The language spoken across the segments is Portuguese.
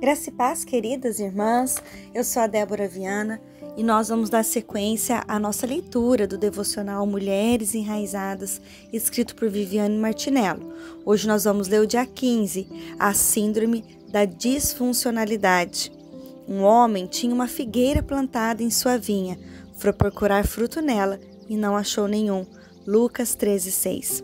Graça e paz, queridas irmãs, eu sou a Débora Viana e nós vamos dar sequência à nossa leitura do devocional Mulheres Enraizadas, escrito por Viviane Martinello. Hoje nós vamos ler o dia 15, a síndrome da disfuncionalidade. Um homem tinha uma figueira plantada em sua vinha, foi procurar fruto nela e não achou nenhum. Lucas 13:6.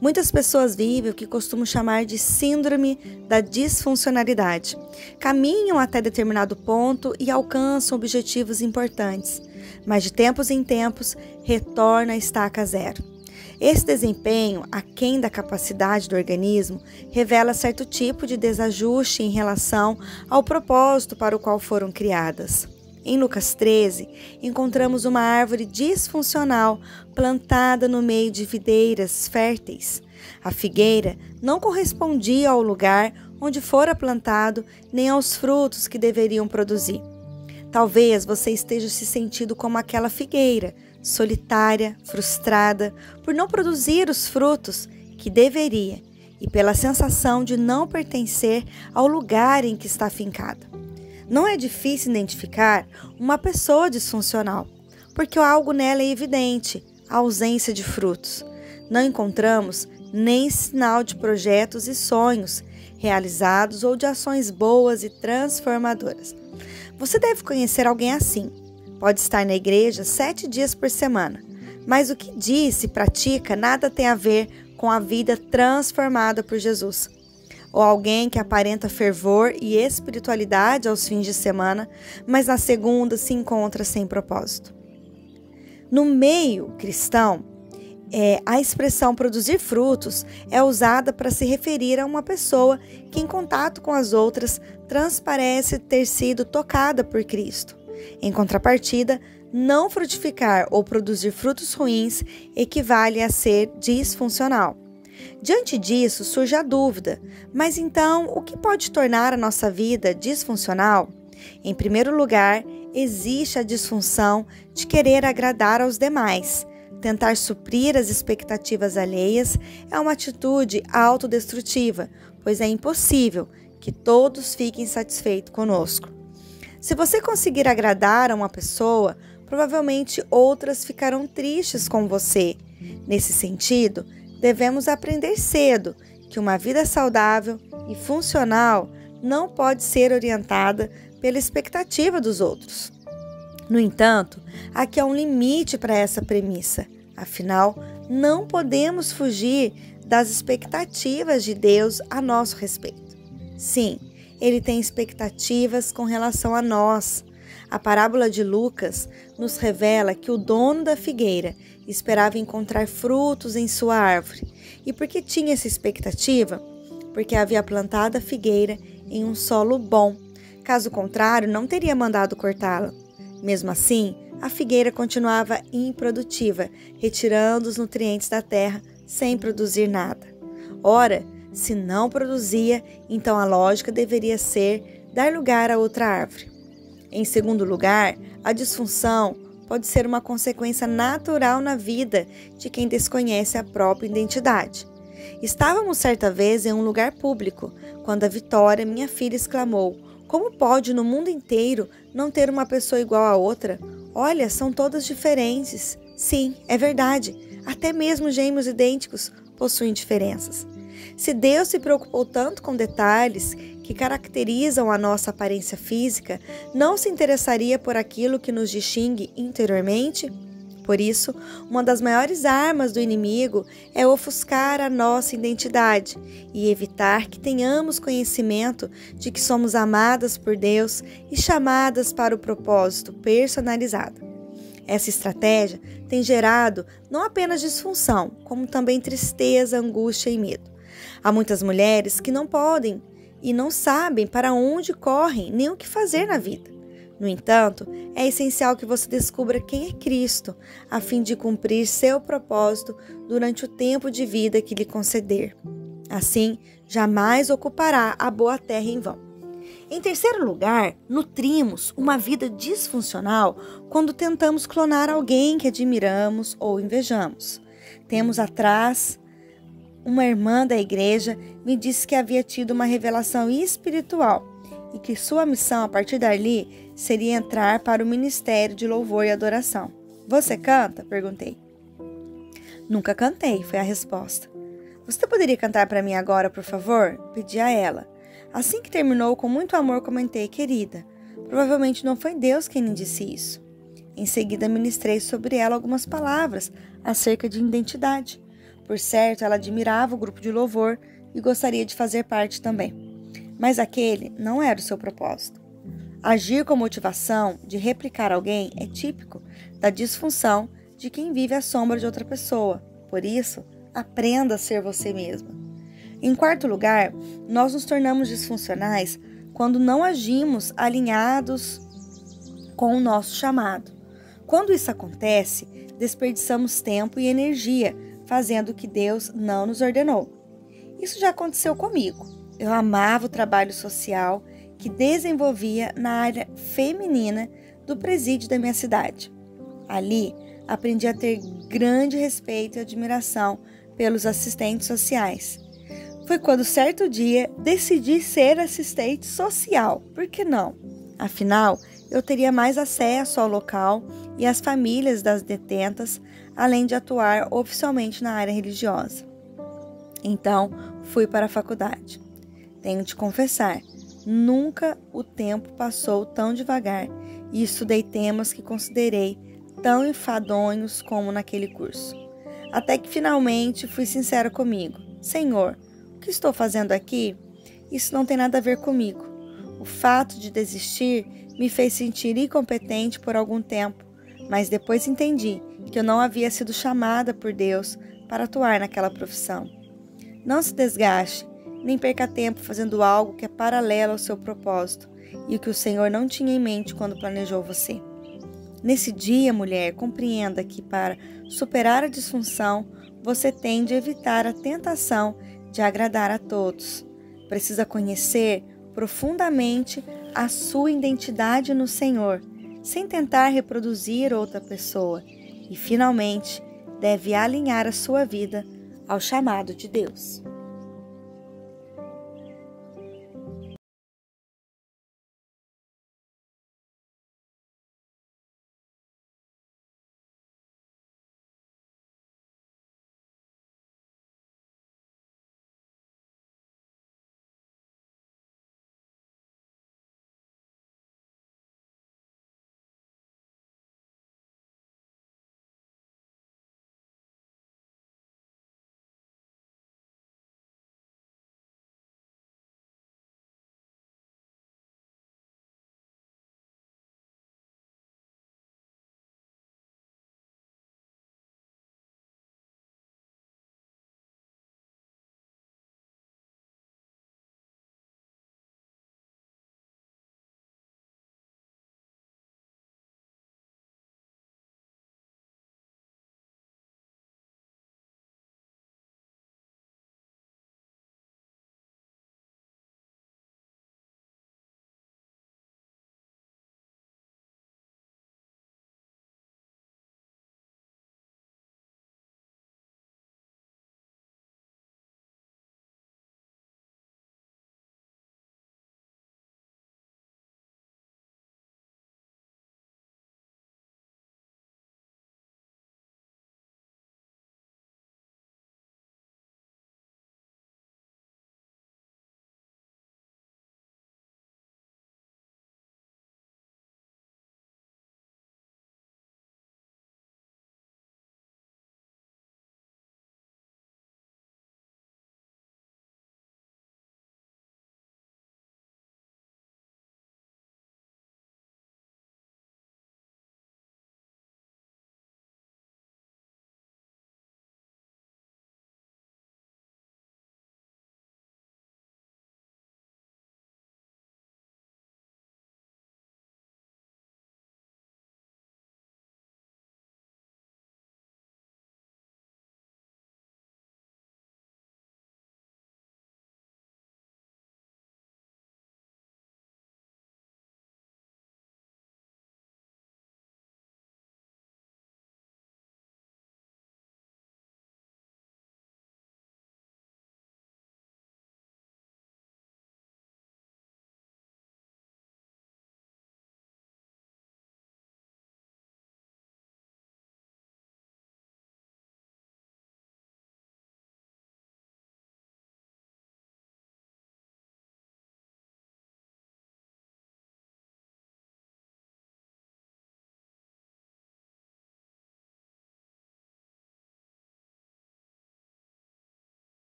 Muitas pessoas vivem o que costumo chamar de síndrome da disfuncionalidade. Caminham até determinado ponto e alcançam objetivos importantes, mas de tempos em tempos retorna a estaca zero. Esse desempenho, aquém da capacidade do organismo, revela certo tipo de desajuste em relação ao propósito para o qual foram criadas. Em Lucas 13, encontramos uma árvore disfuncional plantada no meio de videiras férteis. A figueira não correspondia ao lugar onde fora plantado nem aos frutos que deveriam produzir. Talvez você esteja se sentindo como aquela figueira, solitária, frustrada, por não produzir os frutos que deveria e pela sensação de não pertencer ao lugar em que está fincada. Não é difícil identificar uma pessoa disfuncional, porque algo nela é evidente, a ausência de frutos. Não encontramos nem sinal de projetos e sonhos realizados ou de ações boas e transformadoras. Você deve conhecer alguém assim. Pode estar na igreja 7 dias por semana, mas o que diz e pratica nada tem a ver com a vida transformada por Jesus. Ou alguém que aparenta fervor e espiritualidade aos fins de semana, mas na segunda se encontra sem propósito. No meio cristão, a expressão produzir frutos é usada para se referir a uma pessoa que, em contato com as outras, transparece ter sido tocada por Cristo. Em contrapartida, não frutificar ou produzir frutos ruins equivale a ser disfuncional. Diante disso, surge a dúvida, mas então o que pode tornar a nossa vida disfuncional? Em primeiro lugar, existe a disfunção de querer agradar aos demais. Tentar suprir as expectativas alheias é uma atitude autodestrutiva, pois é impossível que todos fiquem satisfeitos conosco. Se você conseguir agradar a uma pessoa, provavelmente outras ficarão tristes com você. Nesse sentido, devemos aprender cedo que uma vida saudável e funcional não pode ser orientada pela expectativa dos outros. No entanto, aqui há um limite para essa premissa. Afinal, não podemos fugir das expectativas de Deus a nosso respeito. Sim, Ele tem expectativas com relação a nós. A parábola de Lucas nos revela que o dono da figueira esperava encontrar frutos em sua árvore. E por que tinha essa expectativa? Porque havia plantado a figueira em um solo bom. Caso contrário, não teria mandado cortá-la. Mesmo assim, a figueira continuava improdutiva, retirando os nutrientes da terra sem produzir nada. Ora, se não produzia, então a lógica deveria ser dar lugar a outra árvore. Em segundo lugar, a disfunção pode ser uma consequência natural na vida de quem desconhece a própria identidade. Estávamos certa vez em um lugar público, quando a Vitória, minha filha, exclamou: "Como pode no mundo inteiro não ter uma pessoa igual a outra? Olha, são todas diferentes." Sim, é verdade, até mesmo gêmeos idênticos possuem diferenças. Se Deus se preocupou tanto com detalhes que caracterizam a nossa aparência física, não se interessaria por aquilo que nos distingue interiormente? Por isso, uma das maiores armas do inimigo é ofuscar a nossa identidade e evitar que tenhamos conhecimento de que somos amadas por Deus e chamadas para o propósito personalizado. Essa estratégia tem gerado não apenas disfunção, como também tristeza, angústia e medo. Há muitas mulheres que não podem e não sabem para onde correm nem o que fazer na vida. No entanto, é essencial que você descubra quem é Cristo, a fim de cumprir seu propósito durante o tempo de vida que lhe conceder. Assim, jamais ocupará a boa terra em vão. Em terceiro lugar, nutrimos uma vida disfuncional quando tentamos clonar alguém que admiramos ou invejamos. Temos atrás uma irmã da igreja me disse que havia tido uma revelação espiritual e que sua missão a partir dali seria entrar para o ministério de louvor e adoração. Você canta? Perguntei. Nunca cantei, foi a resposta. Você poderia cantar para mim agora, por favor? Pedi a ela. Assim que terminou, com muito amor comentei, querida, provavelmente não foi Deus quem lhe disse isso. Em seguida, ministrei sobre ela algumas palavras acerca de identidade. Por certo, ela admirava o grupo de louvor e gostaria de fazer parte também. Mas aquele não era o seu propósito. Agir com motivação de replicar alguém é típico da disfunção de quem vive à sombra de outra pessoa. Por isso, aprenda a ser você mesma. Em quarto lugar, nós nos tornamos disfuncionais quando não agimos alinhados com o nosso chamado. Quando isso acontece, desperdiçamos tempo e energia fazendo o que Deus não nos ordenou. Isso já aconteceu comigo. Eu amava o trabalho social que desenvolvia na área feminina do presídio da minha cidade. Ali, aprendi a ter grande respeito e admiração pelos assistentes sociais. Foi quando, certo dia, decidi ser assistente social. Por que não? Afinal, eu teria mais acesso ao local e às famílias das detentas, além de atuar oficialmente na área religiosa. Então, fui para a faculdade. Tenho de confessar, nunca o tempo passou tão devagar e estudei temas que considerei tão enfadonhos como naquele curso. Até que finalmente fui sincera comigo. Senhor, o que estou fazendo aqui? Isso não tem nada a ver comigo. O fato de desistir me fez sentir incompetente por algum tempo, mas depois entendi que eu não havia sido chamada por Deus para atuar naquela profissão. Não se desgaste, nem perca tempo fazendo algo que é paralelo ao seu propósito e o que o Senhor não tinha em mente quando planejou você. Nesse dia, mulher, compreenda que para superar a disfunção, você tem de evitar a tentação de agradar a todos. Precisa conhecer profundamente a sua identidade no Senhor, sem tentar reproduzir outra pessoa. E, finalmente, deve alinhar a sua vida ao chamado de Deus.